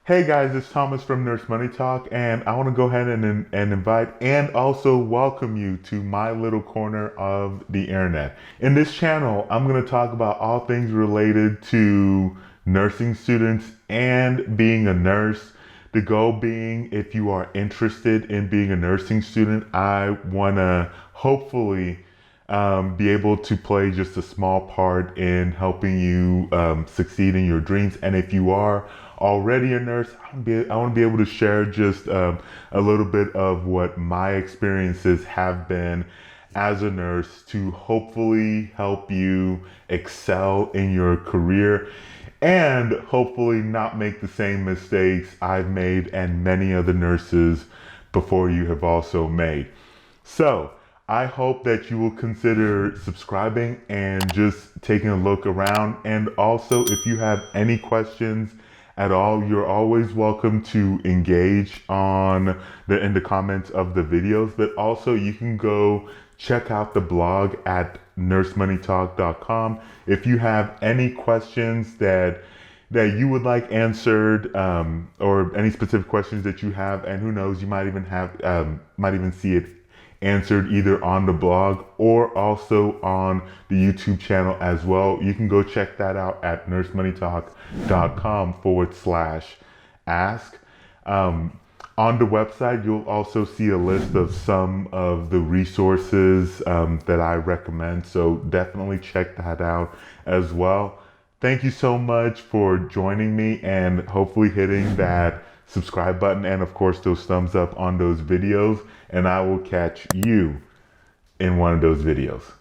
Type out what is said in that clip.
Hey guys, it's Thomas from Nurse Money Talk, and I want to go ahead and invite and also welcome you to my little corner of the internet. In this channel, I'm going to talk about all things related to nursing students and being a nurse. The goal being, if you are interested in being a nursing student, I want to hopefully be able to play just a small part in helping you succeed in your dreams. And if you are already a nurse, I want to be able to share just a little bit of what my experiences have been as a nurse to hopefully help you excel in your career and hopefully not make the same mistakes I've made and many other nurses before you have also made. So, I hope that you will consider subscribing and just taking a look around. And also, if you have any questions at all, you're always welcome to engage in the comments of the videos. But also, you can go check out the blog at NurseMoneyTalk.com. If you have any questions that you would like answered, or any specific questions that you have, and who knows, you might even see it answered either on the blog or also on the YouTube channel as well. You can go check that out at nursemoneytalk.com/ask. On the website, you'll also see a list of some of the resources that I recommend. So definitely check that out as well. Thank you so much for joining me and hopefully hitting that subscribe button and of course those thumbs up on those videos, and I will catch you in one of those videos.